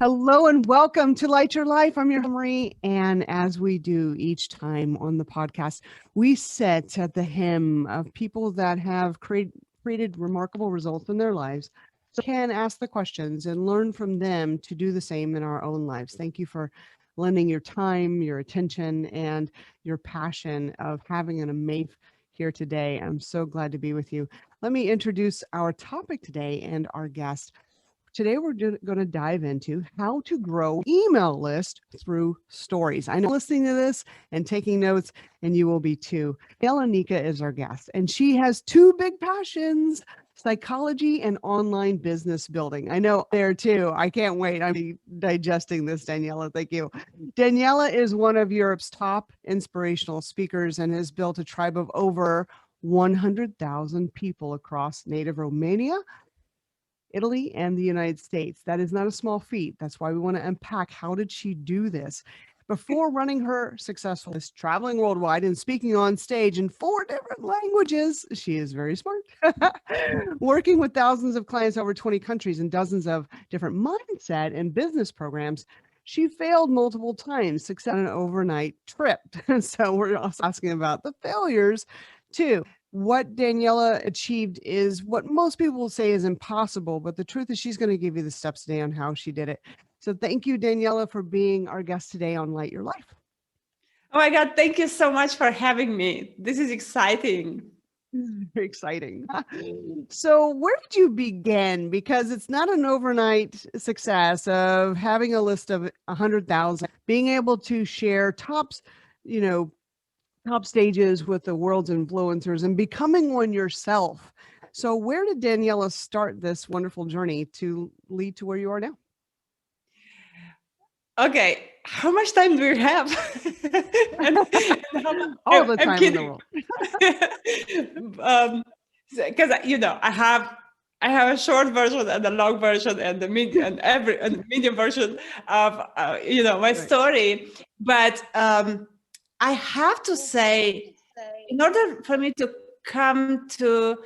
Hello and welcome to Light Your Life. I'm your Marie, and as we do each time on the podcast, we sit at the hem of people that have created remarkable results in their lives, so we can ask the questions and learn from them to do the same in our own lives. Thank you for lending your time, your attention, and your passion of having an amazing here today. I'm so glad to be with you. Let me introduce our topic today and our guest. Today, we're going to dive into how to grow email list through stories. I know listening to this and taking notes, and you will be too. Daniela Nica is our guest, and she has two big passions: psychology and online business building. I know there too. I can't wait. I'm digesting this, Daniela. Thank you. Daniela is one of Europe's top inspirational speakers and has built a tribe of over 100,000 people across native Romania, Italy, and the United States. That is not a small feat. That's why we want to unpack how did she do this. Before running her successful list, traveling worldwide and speaking on stage in 4 different languages, she is very smart. Working with thousands of clients over 20 countries and dozens of different mindset and business programs, she failed multiple times, success on an overnight trip. So we're also asking about the failures too. What Daniela achieved is what most people will say is impossible, but the truth is she's going to give you the steps today on how she did it. So thank you, Daniela, for being our guest today on Light Your Life. Oh my God, thank you so much for having me. This is exciting. Very exciting. So where did you begin? Because it's not an overnight success of having a list of 100,000, being able to share top stages with the world's influencers and becoming one yourself. So where did Daniela start this wonderful journey to lead to where you are now? Okay, how much time do we have? All the time in the world. Because I have a short version and a long version and the medium version of my story. But I have to say, in order for me to come to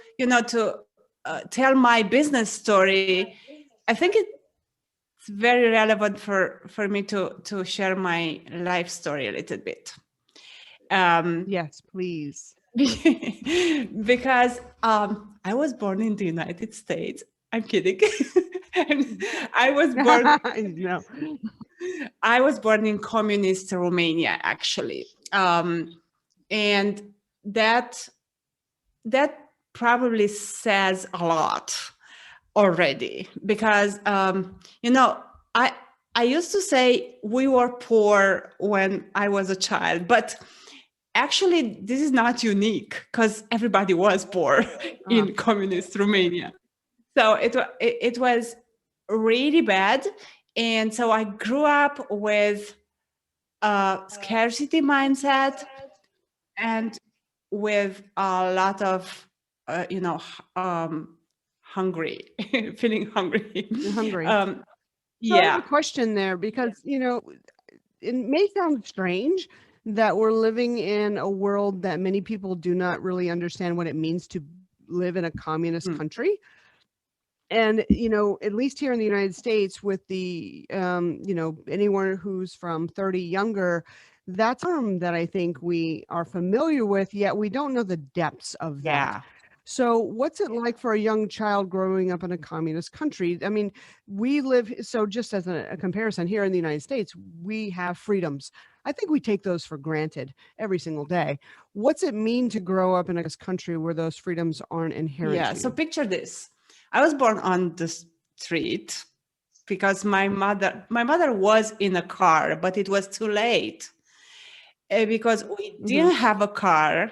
tell my business story, I think it's very relevant for me to share my life story a little bit. Yes, please. Because I was born in the United States. I'm kidding. I was born. No. I was born in communist Romania, actually, and that probably says a lot already, because I used to say we were poor when I was a child, but actually this is not unique because everybody was poor in communist Romania. So it was really bad, and so I grew up with a scarcity mindset and with a lot of hungry, feeling hungry. Hungry. Yeah. So I have a question there, because it may sound strange that we're living in a world that many people do not really understand what it means to live in a communist country. And, at least here in the United States, with the, anyone who's from 30 younger, that's a term that I think we are familiar with, yet we don't know the depths of that. Yeah. So what's it like for a young child growing up in a communist country? I mean, we live, so just as a comparison, here in the United States, we have freedoms. I think we take those for granted every single day. What's it mean to grow up in a country where those freedoms aren't inherent? Yeah, so picture this. I was born on the street because my mother was in a car, but it was too late because we didn't have a car,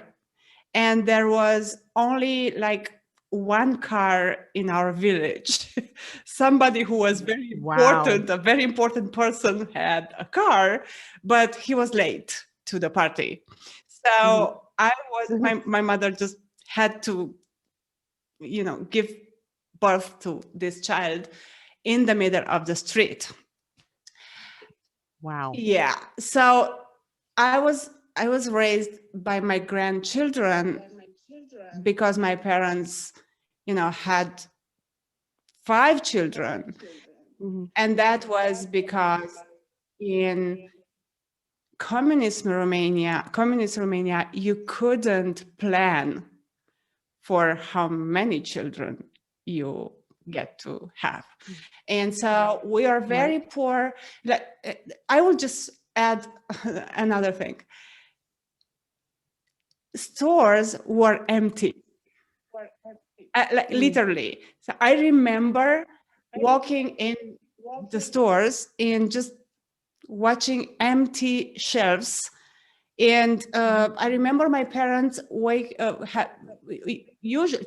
and there was only like one car in our village. Somebody who was very important, a very important person, had a car, but he was late to the party. So my mother just had to, give birth to this child in the middle of the street. Wow. Yeah. So I was raised by my grandchildren because my parents, had 5 children. Mhm. And that was because in communist Romania, you couldn't plan for how many children you get to have. And so we are very poor. I will just add another thing. Stores were empty, literally. So I remember walking in the stores and just watching empty shelves. And I remember my parents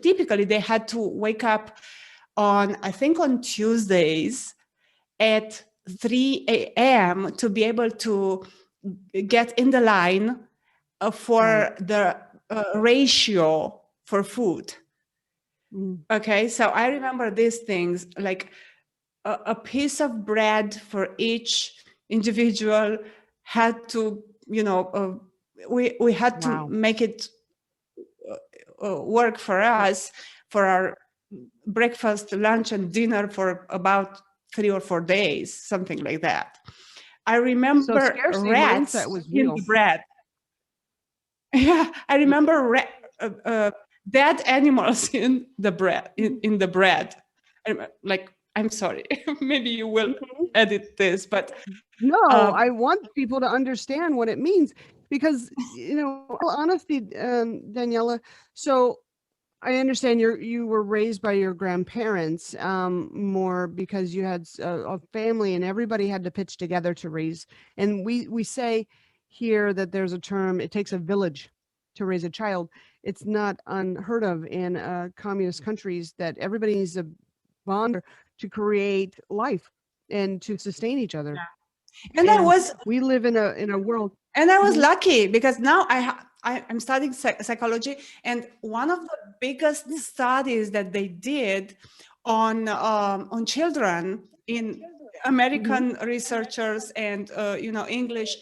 typically they had to wake up I think on Tuesdays at 3 a.m. to be able to get in the line for the ratio for food. Okay, so I remember these things, like a piece of bread for each individual had to, we had to make it work for us, for our breakfast, lunch, and dinner for about 3 or 4 days, something like that. I remember scarcity rats mindset was in real. the bread. Yeah, I remember dead animals in the bread. In the bread, like, I'm sorry, maybe you will edit this, but no, I want people to understand what it means, because honesty, Daniela. So I understand you were raised by your grandparents more because you had a family and everybody had to pitch together to raise. And we say here that there's a term, it takes a village to raise a child. It's not unheard of in communist countries that everybody needs a bond to create life and to sustain each other. And we live in a world. And I was lucky because now I'm studying psychology, and one of the biggest studies that they did on children in American researchers and English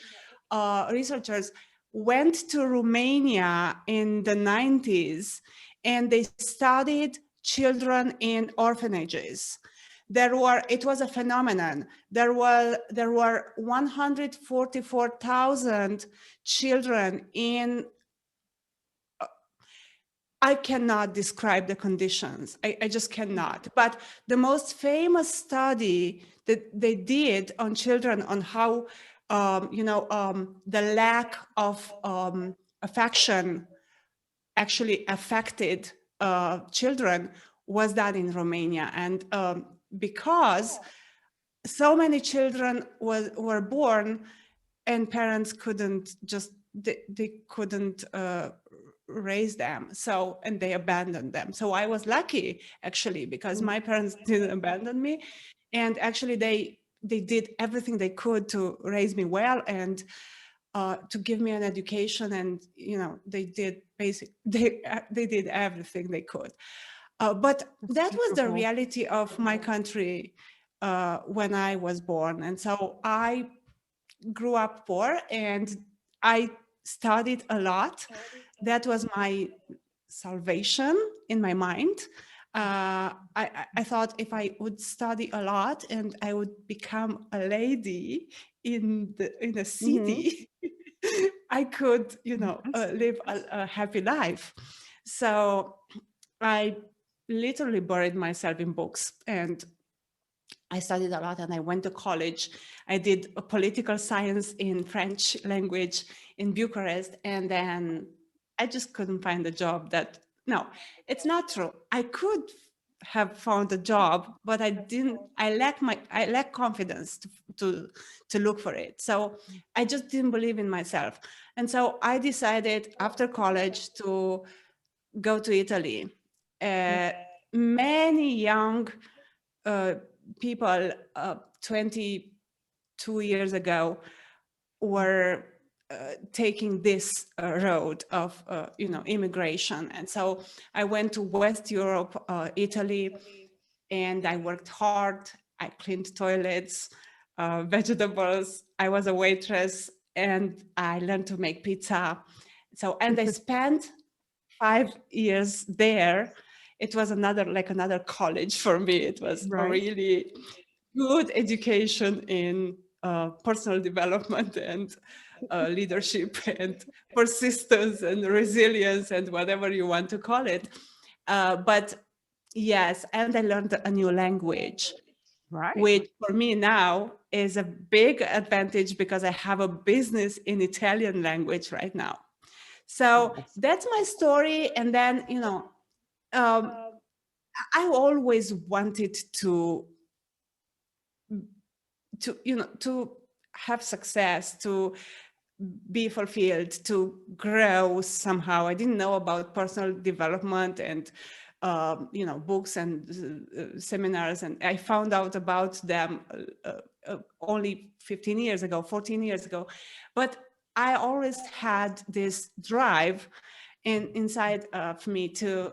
researchers went to Romania in the 90s, and they studied children in orphanages. It was a phenomenon. There were 144,000 children in. I cannot describe the conditions. I just cannot. But the most famous study that they did on children, on how the lack of affection actually affected children, was done in Romania. And because so many children were born and parents couldn't they couldn't raise them, and they abandoned them. So I was lucky, actually, because my parents didn't abandon me, and actually they did everything they could to raise me well and to give me an education, and they did they did everything they could. But that was the reality of my country when I was born. And so I grew up poor and I studied a lot. That was my salvation in my mind. I thought if I would study a lot and I would become a lady in a city, I could, live a happy life. So I literally buried myself in books, and I studied a lot, and I went to college. I did a political science in French language in Bucharest, and then I just couldn't find a job no, it's not true. I could have found a job, but I didn't. I lack confidence to look for it. So I just didn't believe in myself. And so I decided after college to go to Italy. Many young people 22 years ago were taking this road of immigration. And so I went to West Europe, Italy, and I worked hard. I cleaned toilets, vegetables. I was a waitress, and I learned to make pizza. And I spent 5 years there. It was another college for me. It was really good education in personal development and leadership and persistence and resilience and whatever you want to call it. But yes, and I learned a new language, Right. which for me now is a big advantage because I have a business in Italian language right now. So Yes. that's my story. And then, um, I always wanted to have success, to be fulfilled, to grow somehow. I didn't know about personal development and books and seminars, and I found out about them only 15 years ago, 14 years ago. But I always had this drive inside of me to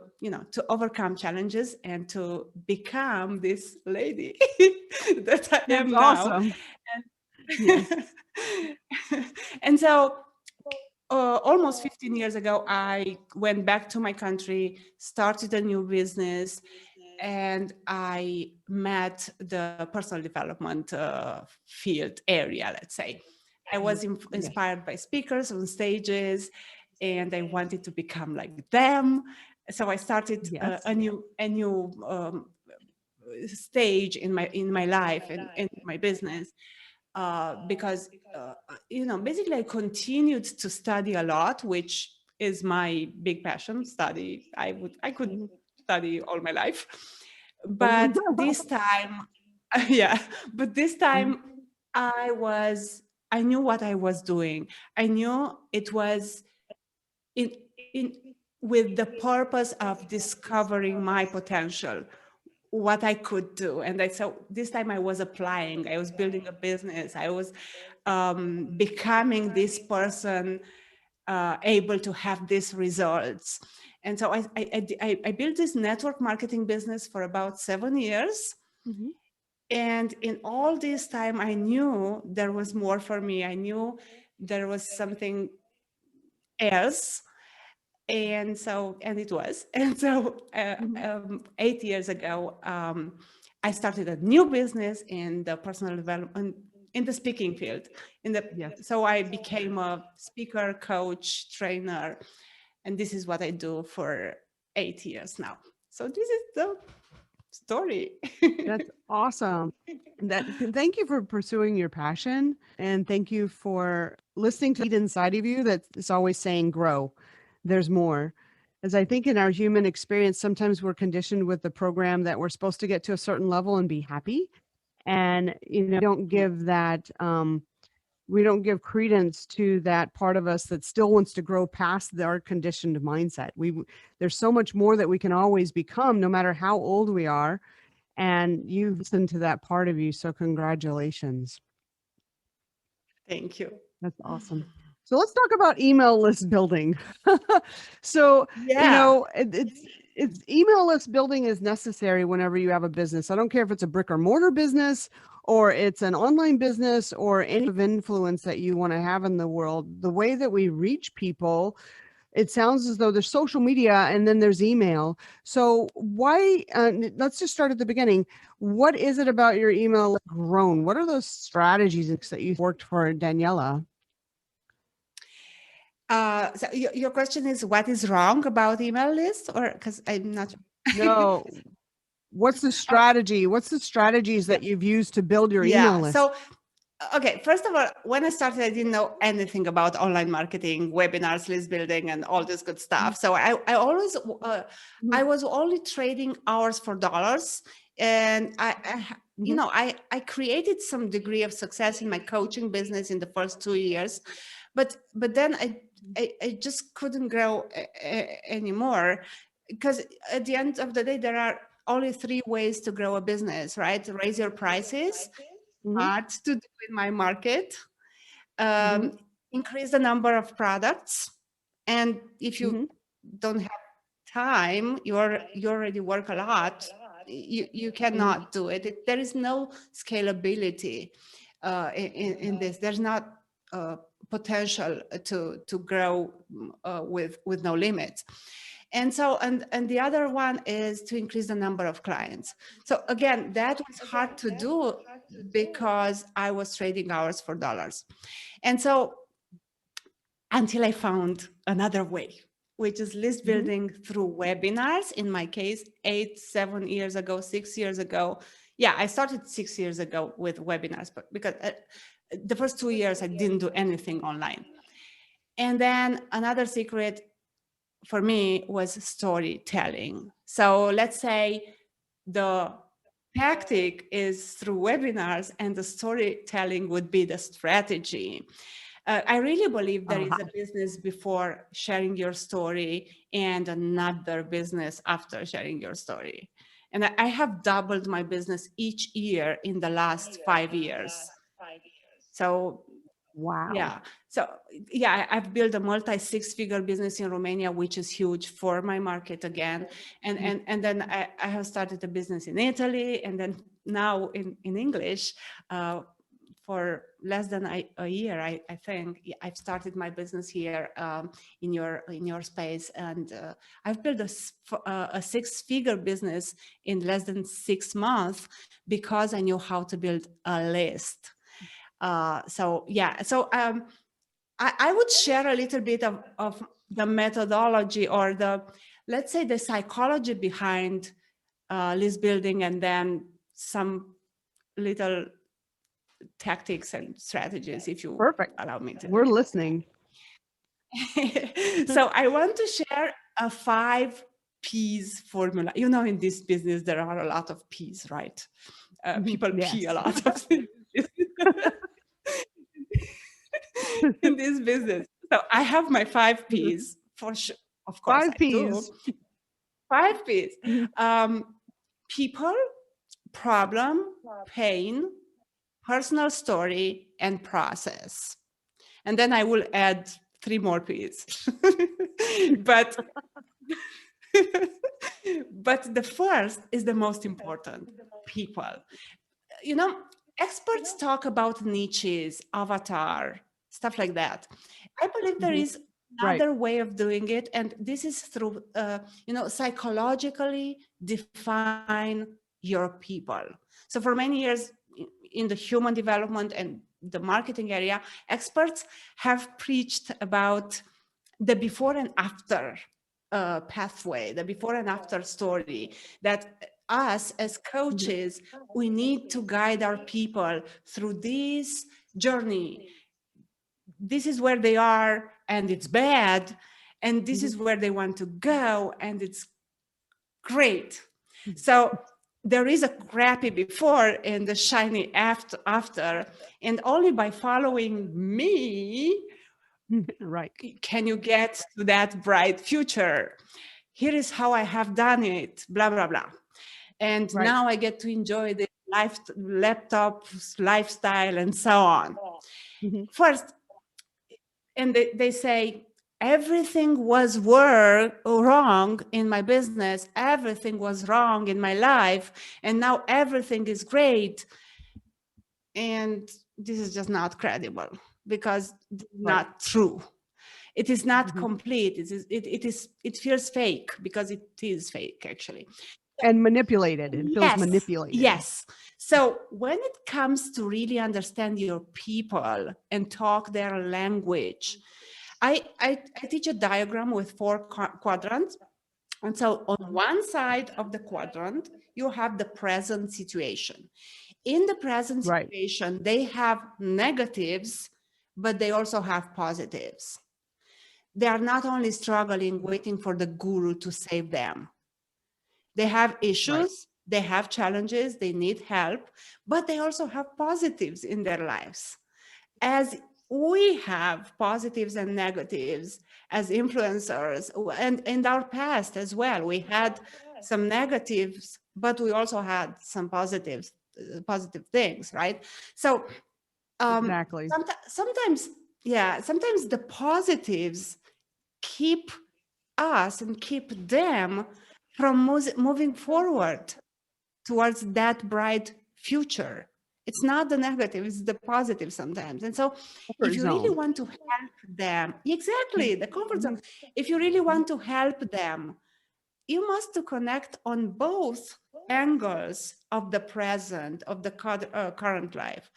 overcome challenges and to become this lady that I That's am now. awesome. And, Yes. and so almost 15 years ago, I went back to my country, started a new business, and I met the personal development field area, let's say. I was Yes. inspired by speakers on stages, and I wanted to become like them. So I started Yes. a new stage in my life and in my business, because basically I continued to study a lot, which is my big passion. Study, I could Mhm. study all my life, but this time, yeah, but this Mhm. time I knew what I was doing. I knew it was in in with the purpose of discovering my potential, what I could do. And so this time I was applying, I was building a business, I was becoming this person, able to have these results. And so I built this network marketing business for about 7 years. Mhm. And in all this time, I knew there was more for me. I knew there was something else. And it was. And so 8 years ago, I started a new business in the personal development, in the speaking field. Yes. So I became a speaker, coach, trainer, and this is what I do for 8 years now. So this is the story. That's awesome. Thank you for pursuing your passion, and thank you for listening to the inside of you that's always saying grow. There's more. As I think in our human experience, sometimes we're conditioned with the program that we're supposed to get to a certain level and be happy. And don't give that we don't give credence to that part of us that still wants to grow past our conditioned mindset. There's so much more that we can always become no matter how old we are, and you've listened to that part of you, so congratulations. Thank you. That's awesome. So let's talk about email list building. So Yeah. it's email list building is necessary whenever you have a business. I don't care if it's a brick or mortar business or it's an online business or any of influence that you want to have in the world. The way that we reach people, it sounds as though there's social media and then there's email. So why, let's just start at the beginning. What is it about your email grown? What are those strategies that you worked for Daniela? So your question is, what is wrong about email lists, or because I'm not. No, what's the Oh, strategy? What's the strategies yeah. that you've used to build your email Yeah. list? So, okay, first of all, when I started, I didn't know anything about online marketing, webinars, list building, and all this good stuff. So I always, Mhm. I was only trading hours for dollars. And Mhm. I created some degree of success in my coaching business in the first 2 years, but then I just couldn't grow anymore, because at the end of the day, there are only three ways to grow a business, right? Raise your prices, Mhm. hard to do in my market, Mhm. um, increase the number of products, and if you Mhm. don't have time, you already work a lot, you Mhm. cannot do it. There is no scalability in this. There's not potential to grow with no limits. And so, and the other one is to increase the number of clients. So again, that was hard to do because I was trading hours for dollars. And so until I found another way, which is list building through webinars. In my case, 7 years ago, 6 years ago. Yeah, I started 6 years ago with webinars, but because the first 2 years I didn't do anything online. And then another secret for me was storytelling. So let's say the tactic is through webinars and the storytelling would be the strategy. I really believe there is a business before sharing your story and another business after sharing your story. And I have doubled my business each year in the last 5 years. So Wow. yeah. So yeah, I've built a multi 6-figure business in Romania, which is huge for my market again. And then I have started a business in Italy, and then now in English, for less than a year, I think I've started my business here in your space, and I've built a 6-figure business in less than 6 months because I knew how to build a list. So yeah, so I would share a little bit of the methodology or let's say the psychology behind list building, and then some little tactics and strategies, if you allow me to. We're listening. So I want to share a 5 P's formula. You know, in this business, there are a lot of P's, right? People pee a lot of in this business. So I have my 5 P's for sure. Of course, 5 P's. 5 P's. People, problem, pain, personal story, and process. And then I will add 3 more P's. But but the first is the most important: people. You know, experts talk about niches, avatar, stuff like that. I believe there is another way of doing it, and this is through psychologically define your people. So for many years in the human development and the marketing area, experts have preached about the before and after pathway, the before and after story, that us as coaches, we need to guide our people through this journey. This is where they are and it's bad, and this is where they want to go and it's great. So there is a crappy before and the shiny after, and only by following me can you get to that bright future. Here is how I have done it, blah blah blah. And now I get to enjoy the laptop lifestyle and so on. First, and they say everything was wrong in my business, everything was wrong in my life, and now everything is great. And this is just not credible, because it's not true. It is not complete. It feels fake, because it is fake actually. And manipulated. It feels manipulated. Yes. So when it comes to really understand your people and talk their language, I teach a diagram with 4 quadrants. And so on one side of the quadrant, you have the present situation. In the present situation, they have negatives, but they also have positives. They are not only struggling, waiting for the guru to save them. They have issues, they have challenges, they need help, but they also have positives in their lives. As we have positives and negatives as influencers, and in our past as well, we had some negatives, but we also had some positive things, right? So sometimes the positives keep us and keep them from moving forward towards that bright future. It's not the negative, it's the positive sometimes. And so if you really want to help them, the comfort zone, if you really want to help them you must to connect on both angles of the present, of the current life.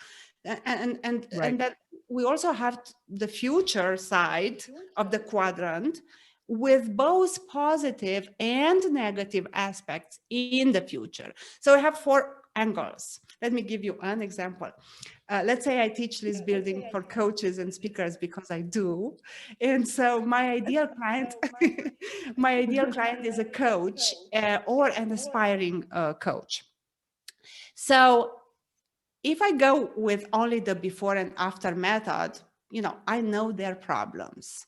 And Right. that we also have the future side of the quadrant with both positive and negative aspects in the future. So I have four angles. Let me give you an example. Let's say I teach list building for coaches and speakers, because I do. And so my ideal client, my ideal client is a coach or an aspiring coach. So if I go with only the before and after method, I know their problems.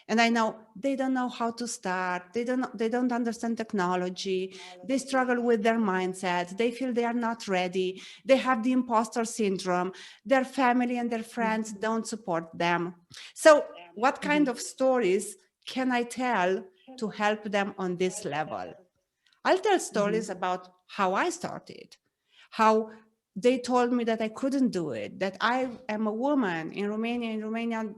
And I know they don't know how to start. They don't understand technology. They struggle with their mindset. They feel they are not ready. They have the imposter syndrome. Their family and their friends don't support them. So what kind of stories can I tell to help them on this level? I'll tell stories about how I started, how they told me that I couldn't do it, that I am a woman in Romania. In Romania,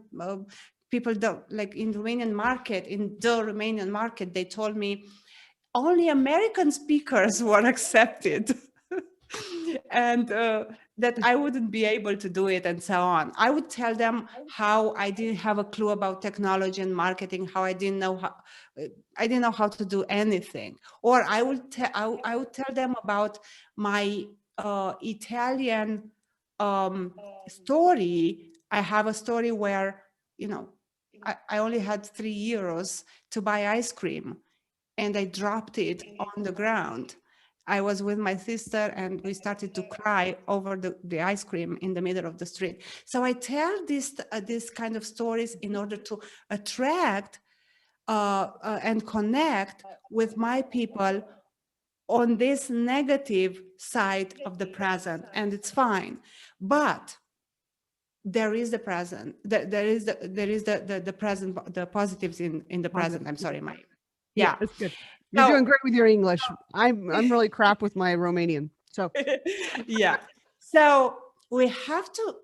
people don't, like in Romanian market, in the Romanian market, they told me only American speakers were accepted. And that I wouldn't be able to do it, and so on. I would tell them how I didn't have a clue about technology and marketing, how I didn't know how to do anything. Or I would tell them about my Italian story. I have a story where, I only had 3 euros to buy ice cream, and I dropped it on the ground. I was with my sister and we started to cry over the ice cream in the middle of the street. So I tell this kind of stories in order to attract and connect with my people on this negative side of the present, and it's fine. But there is the present. There is the present, the positives in the present. I'm sorry, my Yeah, yeah. it's good. You're So doing great with your English. I'm really crap with my Romanian. So yeah. So we have to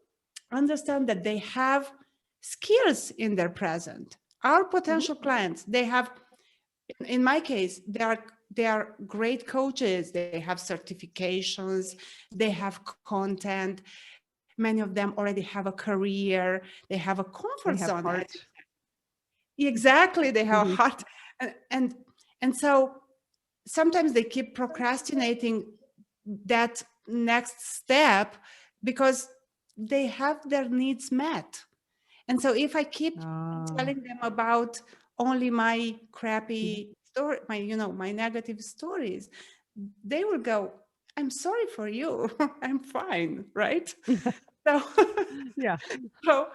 understand that they have skills in their present. Our potential clients, they have, in my case, they are great coaches. They have certifications, they have content. Many of them already have a career. They have a comfort they zone. have heart. Exactly, they have a Mhm. heart, and so sometimes they keep procrastinating that next step because they have their needs met. And so if I keep telling them about only my crappy story, my negative stories, they will go, I'm sorry for you. I'm fine, right? So, Yeah. so,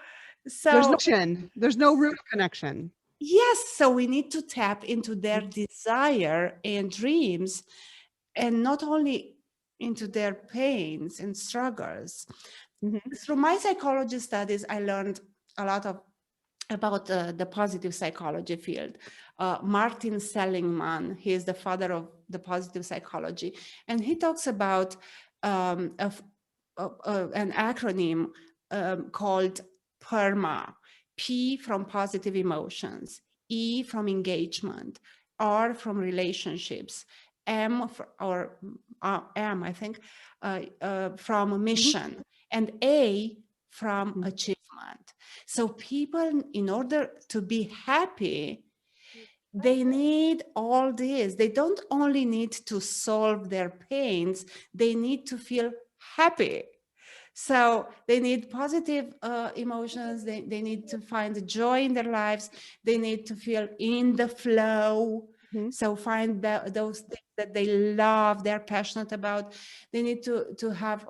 There's no so connection. There's no root connection. yes, so we need to tap into their desire and dreams, and not only into their pains and struggles. Mhm. Through my psychology studies, I learned a lot about the positive psychology field. Martin Seligman, he is the father of the positive psychology, and he talks about an acronym called PERMA. P from positive emotions, E from engagement, R from relationships, M, I think, from mission, and A from achievement. So people, in order to be happy, they need all this. They don't only need to solve their pains, they need to feel happy. So they need positive emotions. They need to find joy in their lives. They need to feel in the flow. Mhm. So find those things that they love, they're passionate about. They need to have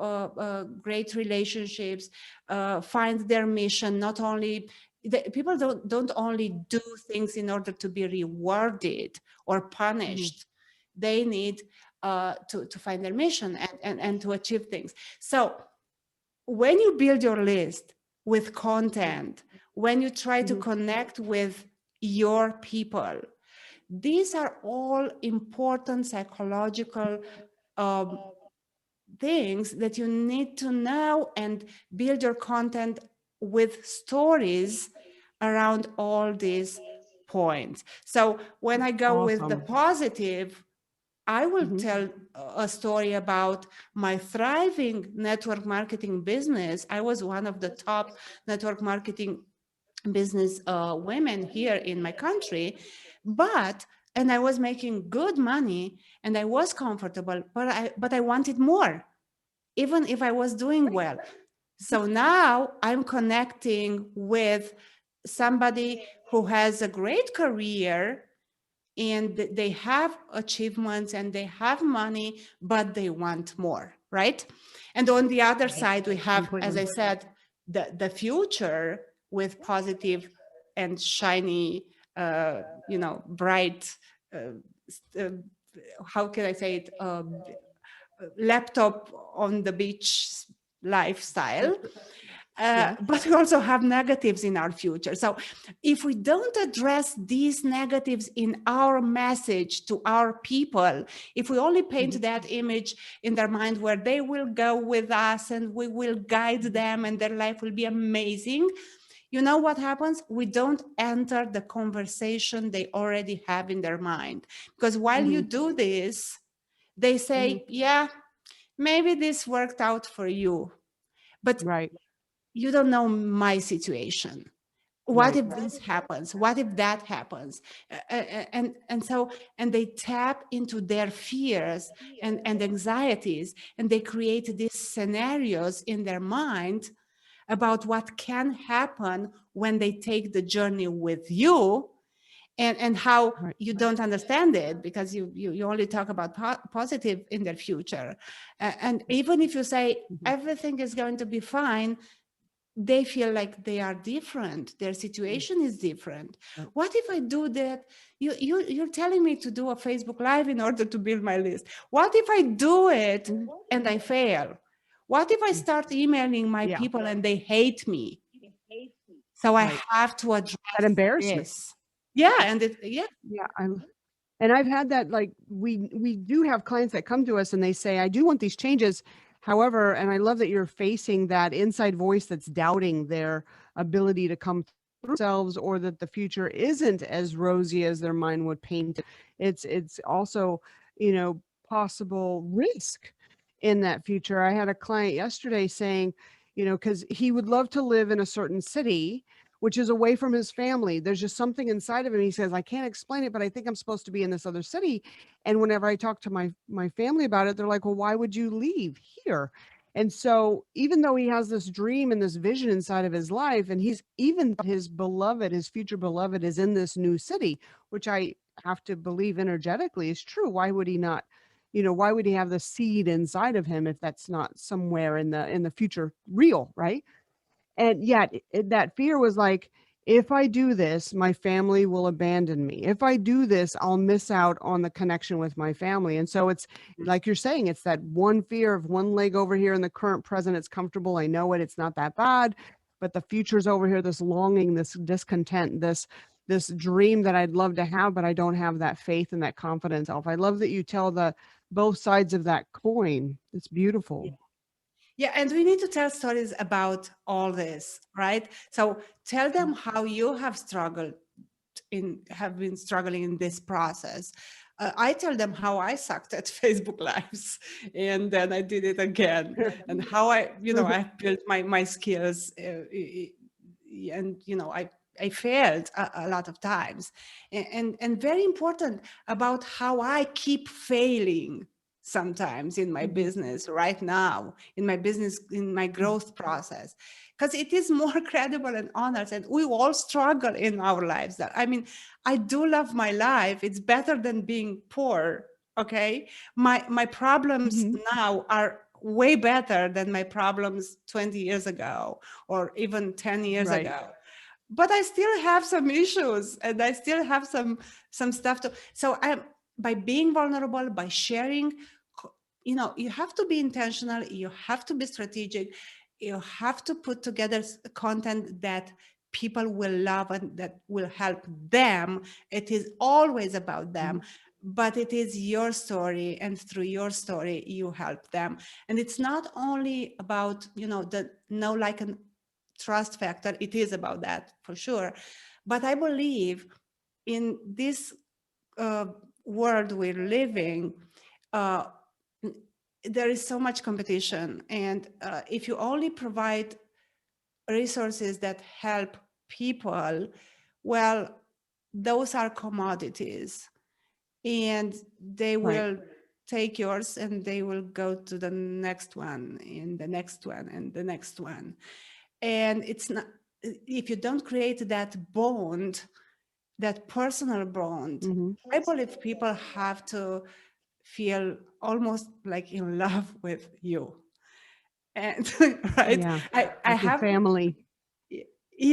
great relationships, find their mission. Not only people don't only do things in order to be rewarded or punished. They need to find their mission and to achieve things. So when you build your list with content, when you try to connect with your people, these are all important psychological um, things that you need to know, and build your content with stories around all these points. So when I go with the Awesome. positive, I will Mhm. tell a story about my thriving network marketing business. I was one of the top network marketing business women here in my country, and I was making good money and I was comfortable, but I wanted more, even if I was doing well. So now I'm connecting with somebody who has a great career and they have achievements and they have money, but they want more, right? And on the other side, we have, as Completely. I said, the future with positive and shiny, bright, uh, uh, how can I say it, laptop on the beach lifestyle. Yeah. But we also have negatives in our future. So if we don't address these negatives in our message to our people, if we only paint that image in their mind where they will go with us and we will guide them and their life will be amazing, you know what happens? We don't enter the conversation they already have in their mind. Because while you do this, they say, yeah, maybe this worked out for you, but Right. you don't know my situation. What Right. if this happens? What if that happens? And they tap into their fears and anxieties, and they create these scenarios in their mind about what can happen when they take the journey with you, and how Right. you don't understand it because you only talk about positive in their future. And even if you say everything is going to be fine, they feel like they are different, their situation is different. Right. What if I do that? You're telling me to do a Facebook Live in order to build my list. What if I do it and I fail? What if I start emailing my Yeah. people and they hate me? So I Right. have to address That embarrassment. this. Yeah, and yeah. Yeah. And I've had that, like, we do have clients that come to us and they say, I do want these changes. However, and I love that you're facing that inside voice that's doubting their ability to come through themselves, or that the future isn't as rosy as their mind would paint it. It's also, possible risk in that future. I had a client yesterday saying, because he would love to live in a certain city, which is away from his family. There's just something inside of him. He says, I can't explain it, but I think I'm supposed to be in this other city. And whenever I talk to my family about it, they're like, well, why would you leave here? And so even though he has this dream and this vision inside of his life, and he's even his beloved, his future beloved is in this new city, which I have to believe energetically is true. Why would he not? Why would he have the seed inside of him if that's not somewhere in the future real, right? And yet that fear was like, if I do this, my family will abandon me. If I do this, I'll miss out on the connection with my family. And so it's like you're saying, it's that one fear of one leg over here in the current present. It's comfortable. I know it. It's not that bad. But the future's over here, this longing, this discontent, this dream that I'd love to have, but I don't have that faith and that confidence. I love that you tell the both sides of that coin. It's beautiful. Yeah, and we need to tell stories about all this, right? So tell them how you have been struggling in this process. I tell them how I sucked at Facebook Lives, and then I did it again, and how I built my skills, and I failed a lot of times, and very important about how I keep failing sometimes in my business right now, in my business, in my growth process, because it is more credible and honest, and we all struggle in our lives. That, I mean, I do love my life. It's better than being poor. Okay, my problems Mhm. now are way better than my problems 20 years ago or even 10 years Right. ago, but I still have some issues and I still have some stuff to. So I, by being vulnerable, by sharing, you have to be intentional. You have to be strategic. You have to put together content that people will love and that will help them. It is always about them, Mhm. but it is your story, and through your story, you help them. And it's not only about the know, like, and trust factor. It is about that for sure, but I believe in this world we're living, uh, there is so much competition. And if you only provide resources that help people, well, those are commodities, and they Right. will take yours and they will go to the next one and the next one and the next one. And it's not, if you don't create that bond, that personal bond, Mhm. I believe people have to feel almost like in love with you. And right, Yeah. I Like your have, family.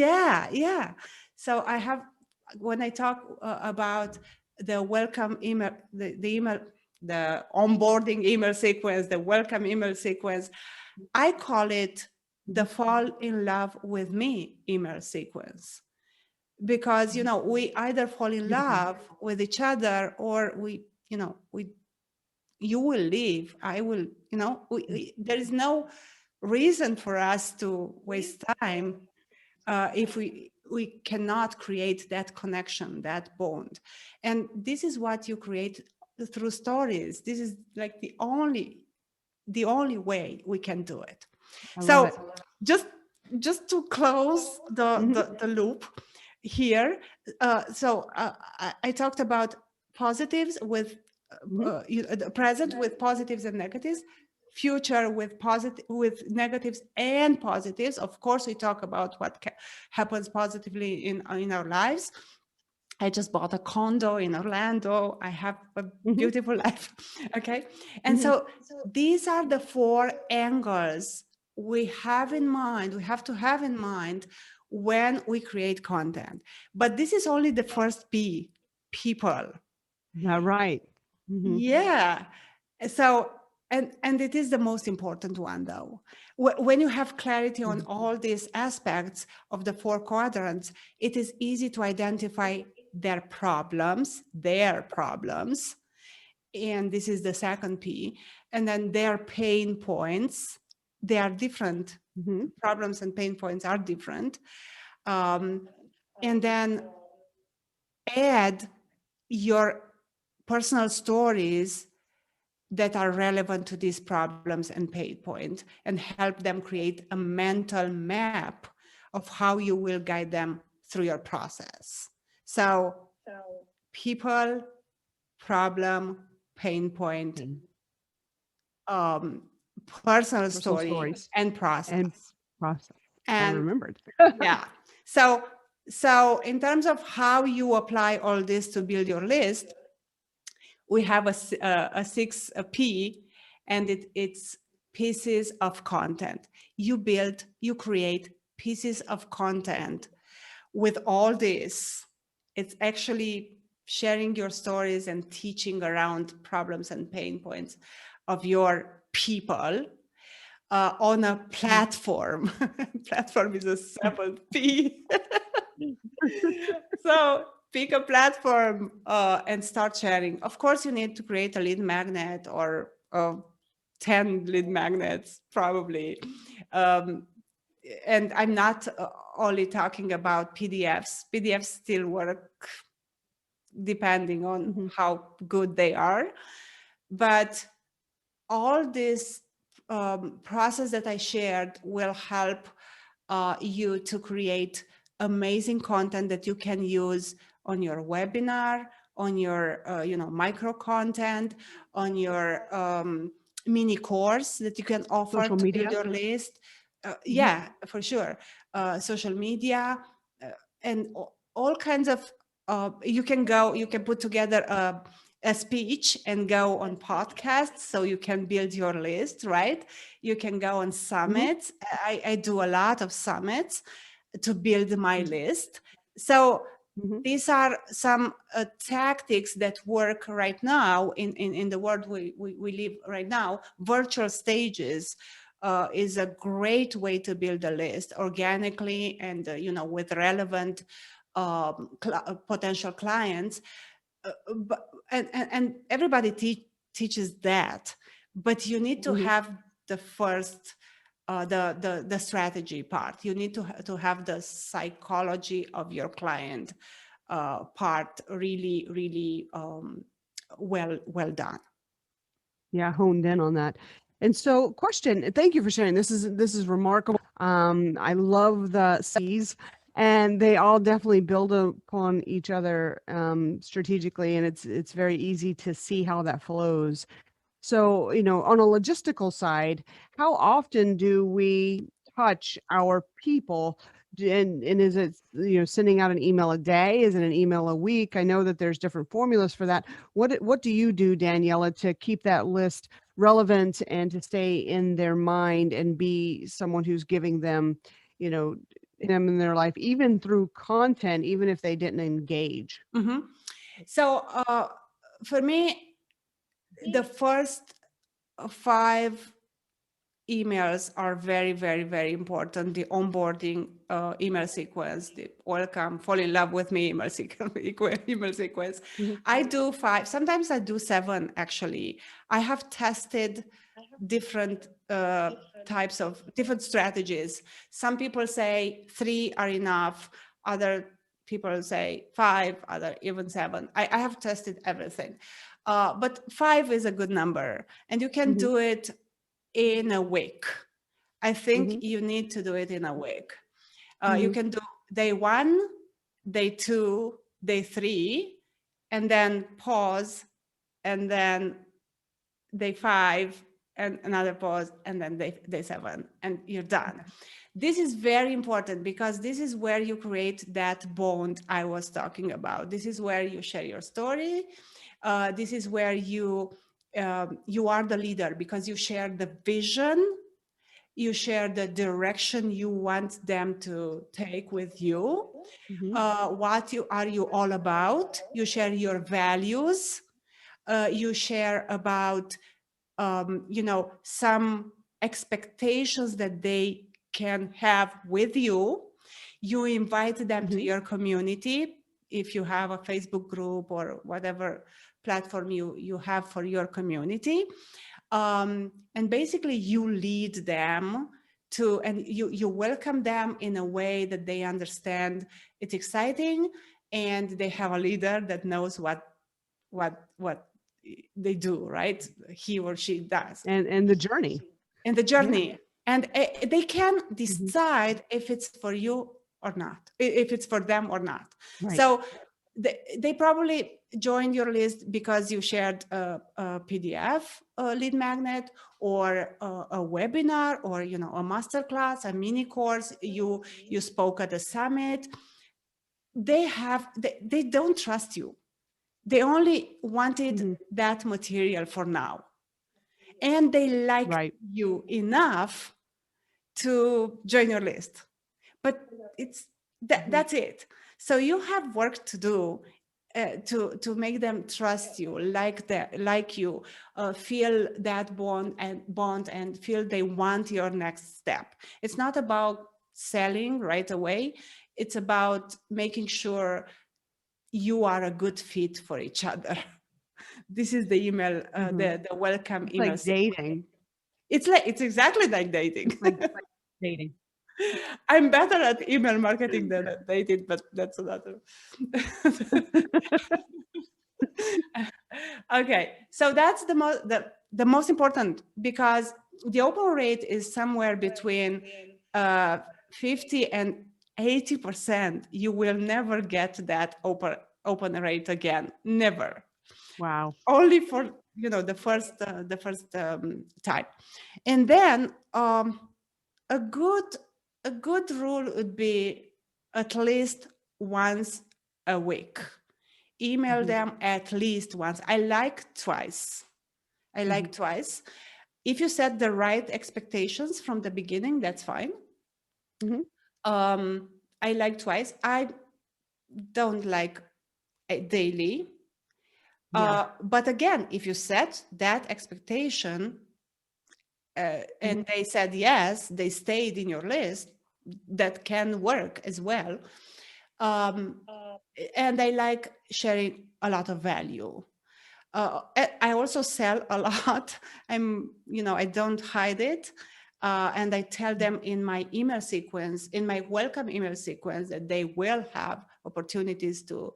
yeah, yeah. So I have, when I talk about the welcome email, the email, the onboarding email sequence, the welcome email sequence, I call it the fall in love with me email sequence. Because, we either fall in Beautiful. love with each other, or you will leave, I will, there is no reason for us to waste time if we cannot create that connection, that bond. And this is what you create through stories. This is like the only way we can do it. I love So it. just just to close the Mhm. the, the loop here, I talked about positives with Mhm. the present with positives and negatives, future with positive, with negatives and positives. Of course, we talk about what happens positively in our lives. I just bought a condo in Orlando. I have a Mhm. beautiful life. Okay. And Mhm. so these are the four angles we have in mind, we have to have in mind when we create content. But this is only the first P, people. Yeah, right. Mhm. Yeah. So, and it is the most important one, though. When you have clarity on Mhm. all these aspects of the four quadrants, it is easy to identify their problems, and this is the second P, and then their pain points. They are different. Mhm. Problems and pain points are different. Um, and then add your personal stories that are relevant to these problems and pain points, and help them create a mental map of how you will guide them through your process. So, people, problem, pain point, And um, personal personal story, stories and and process. process. I And remembered. yeah, so in terms of how you apply all this to build your list, we have a six a P, and it's pieces of content. You create pieces of content with all this. It's actually sharing your stories and teaching around problems and pain points of your people on a platform. Platform is a seventh P. So pick a platform and start sharing. Of course, you need to create a lead magnet, or 10 lead magnets, probably. Um, and I'm not only talking about PDFs. PDFs still work depending on Mhm. how good they are. But all this process that I shared will help you to create amazing content that you can use on your webinar, on your micro content, on your mini course that you can offer Social to build media. your list. Mhm. Yeah, for sure. Social media, and all kinds of. You can put together a speech and go on podcasts, so you can build your list, right? You can go on Mhm. summits. I do a lot of summits to build my list. So Mhm. these are some tactics that work right now in the world we live right now. Virtual stages is a great way to build a list organically, and with relevant potential clients. And everybody teaches that, but you need to Mhm. have the first the strategy part. You need to have the psychology of your client part really, really well done. Yeah, honed in on that. And so, question, thank you for sharing. This is remarkable. I love the C's, and they all definitely build upon each other strategically, and it's very easy to see how that flows. So, on a logistical side, how often do we touch our people? And is it, sending out an email a day? Is it an email a week? I know that there's different formulas for that. What do you do, Daniela, to keep that list relevant and to stay in their mind and be someone who's giving them, you know, them in their life, even through content, even if they didn't engage? Mm-hmm. So for me, the first 5 emails are very, very, very important. The onboarding email sequence, the welcome, fall in love with me email sequence. Mhm. I do 5, sometimes I do 7 actually. I have tested different types of different strategies. Some people say 3 are enough, other people say 5, other even 7. I have tested everything. But 5 is a good number, and you can Mhm. do it in a week. I think Mhm. you need to do it in a week. You Mhm. can do day 1, day 2, day 3, and then pause, and then day 5, and another pause, and then day 7, and you're done. This is very important because this is where you create that bond I was talking about. This is where you share your story. This is where you are the leader because you share the vision, you share the direction you want them to take with you. Mhm. What are you all about? You share your values. You share about some expectations that they can have with you. You invite them to Mhm. your community if you have a Facebook group or whatever platform you have for your community. And basically you lead them to, and you welcome them in a way that they understand it's exciting, and they have a leader that knows what they do, right? He or she does. And the journey. And the Yeah. journey. And they can Mhm. decide if it's for you or not, if it's for them or not. Right. So they probably joined your list because you shared a PDF lead magnet, or a webinar, or a master class, a mini course. You spoke at a summit. They don't trust you. They only wanted Mhm. that material for now, and they liked Right. you enough to join your list. But it's Mhm. that's it. So you have work to do to make them trust you, like you, feel that bond, and feel they want your next step. It's not about selling right away. It's about making sure you are a good fit for each other. This is the email, Mhm. the welcome It's email like sequence. dating. It's exactly like dating. It's like dating. I'm better at email marketing than at dating, but that's another. Okay, so that's the most important, because the open rate is somewhere between uh, 50 and 80%. You will never get that open rate again. Never. Wow. Only for the first time. And then a good rule would be at least once a week. Email Mhm. them at least once. I like twice. Mhm. If you set the right expectations from the beginning, that's fine. Mhm. um I like twice. I don't like daily. Yeah. But again, if you set that expectation, Mhm. and they said yes, they stayed in your list, that can work as well. Um, and I like sharing a lot of value. I also sell a lot. I don't hide it. And I tell them in my email sequence, in my welcome email sequence, that they will have opportunities to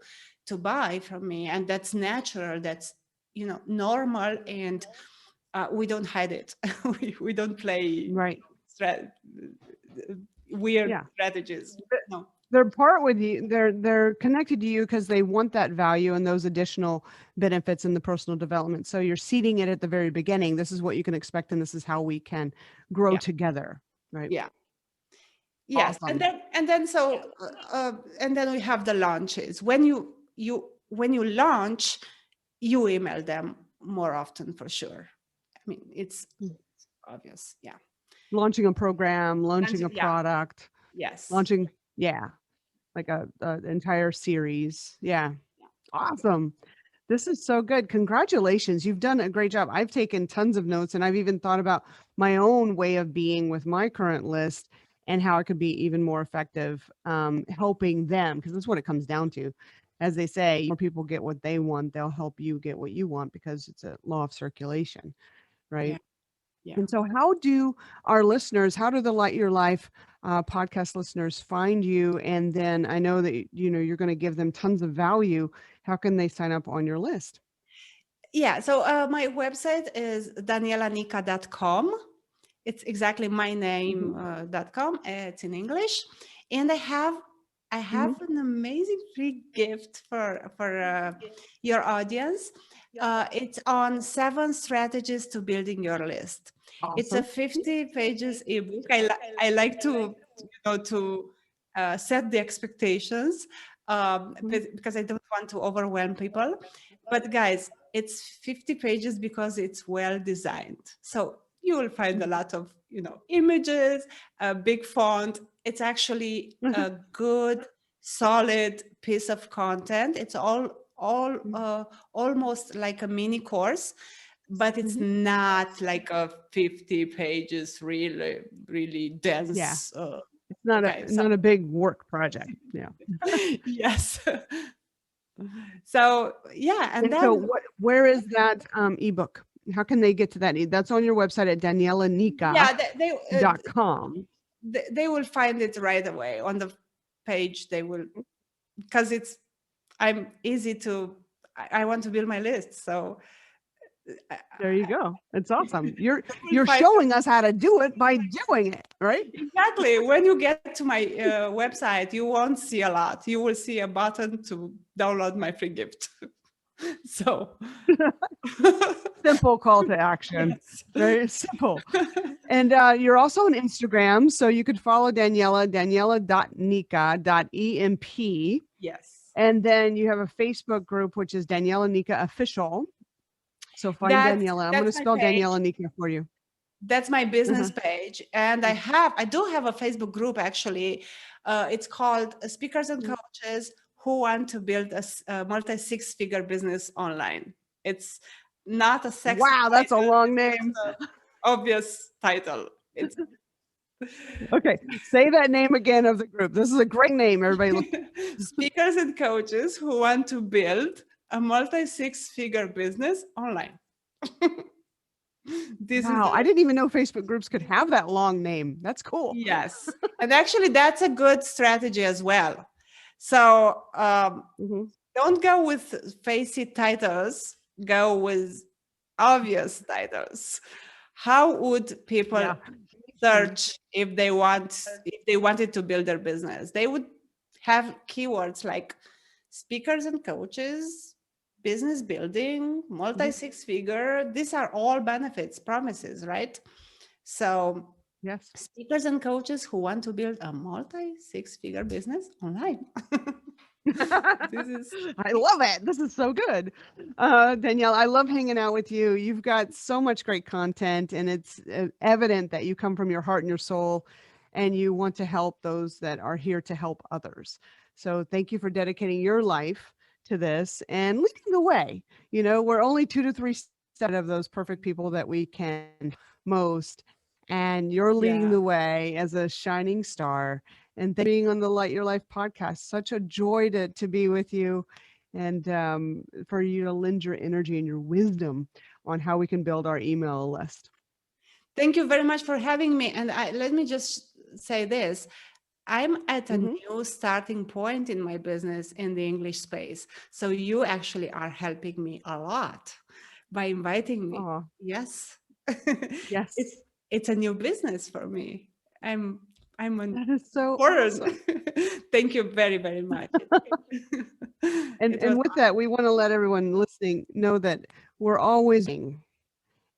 buy from me, and that's natural. That's normal, and we don't hide it. we don't play Right. strat- weird Yeah. strategies. No. They're part with you. They're connected to you because they want that value and those additional benefits in the personal development. So you're seeding it at the very beginning. This is what you can expect, and this is how we can grow Yeah. together. Right. Yeah. Yes. Awesome. And then we have the launches. When you launch, you email them more often, for sure. I mean, it's obvious. Yeah. Launching a program, launching a Yeah. product, Yes. launching, like a entire series. Yeah. Awesome. This is so good. Congratulations. You've done a great job. I've taken tons of notes, and I've even thought about my own way of being with my current list and how it could be even more effective, helping them, because that's what it comes down to. As they say, more people get what they want, they'll help you get what you want, because it's a law of circulation, right? Yeah. Yeah. And so how do the Light Your Life podcast listeners find you? And then I know that, you're going to give them tons of value. How can they sign up on your list? Yeah. So my website is danielanica.com. It's exactly my name .com. It's in English, and I have an amazing free gift for your audience. It's on 7 strategies to building your list. It's a Awesome. 50 pages ebook. I like to set the expectations, because I don't want to overwhelm people. But guys, it's 50 pages because it's well designed. So you will find a lot of images, a big font. It's actually a good, solid piece of content. It's all almost like a mini course, but it's not like a 50 pages, really, really dense. Yeah. It's not not a big work project. Yeah. Yes. So yeah, and then so where is that ebook? How can they get to that? That's on your website at danielanica.com. They will find it right away on the page. They will, because I'm easy to. I want to build my list, so there you go. It's awesome. You're showing us how to do it by doing it, right? Exactly. When you get to my website, you won't see a lot. You will see a button to download my free gift. So simple call to action. Yes. Very simple. And you're also on Instagram, so you could follow daniela.nica.emp. Yes. And then you have a Facebook group, which is Daniela Nica Official. So find Daniela. I'm going to spell Daniela Nica for you. That's my business page. And I do have a Facebook group, actually. It's called Speakers and Coaches Who Want to Build a Multi-Six-Figure Business Online. It's not a sexy title. That's a long name. Obvious title. It's okay. Say that name again of the group. This is a great name. Everybody. Speakers and Coaches Who Want to Build a Multi-Six-Figure Business Online. I didn't even know Facebook groups could have that long name. That's cool. Yes. And actually, that's a good strategy as well. So don't go with fancy titles. Go with obvious titles. How would people search if they wanted to build their business? They would have keywords like speakers and coaches, business building, multi-six-figure. These are all benefits, promises, right? So yes, speakers and coaches who want to build a multi-six-figure business online. I love it. This is so good. Danielle, I love hanging out with you. You've got so much great content, and it's evident that you come from your heart and your soul, and you want to help those that are here to help others. So thank you for dedicating your life to this and leading the way. We're only 2 to 3 steps of those perfect people that we can most. And you're leading the way as a shining star. And thank you for being on the Light Your Life podcast. Such a joy to be with you, and for you to lend your energy and your wisdom on how we can build our email list. Thank you very much for having me. And let me just say this. I'm at a Hmm. new starting point in my business in the English space. So you actually are helping me a lot by inviting me. Oh, Yes. it's yes. it's a new business for me. I'm on That is so board. awesome. Thank you very, very much. It was And with that, we want to let everyone listening know that we're always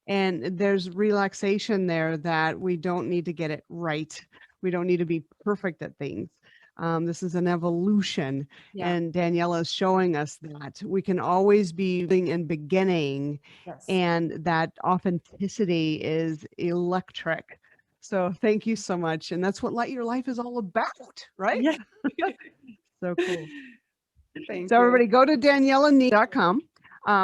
and there's relaxation there that we don't need to get it right. We don't need to be perfect at things. This is an evolution, yeah. and Daniela is showing us that we can always be and beginning, Yes. and that authenticity is electric. So thank you so much, and that's what Light Your Life is all about, right? Yeah. So cool. Thank So you. everybody go to danielanica.com.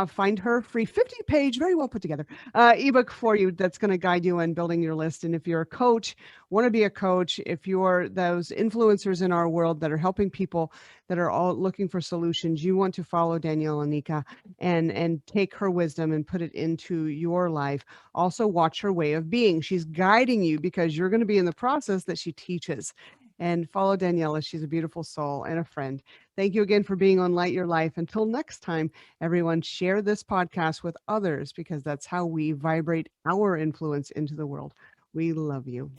Find her free 50-page, very well put together ebook for you that's going to guide you in building your list. And if you're a coach, want to be a coach, if you're those influencers in our world that are helping people that are all looking for solutions, you want to follow Daniela Nica and take her wisdom and put it into your life. Also watch her way of being. She's guiding you because you're going to be in the process that she teaches. And follow Daniela. She's a beautiful soul and a friend. Thank you again for being on Light Your Life. Until next time, everyone, share this podcast with others because that's how we vibrate our influence into the world. We love you.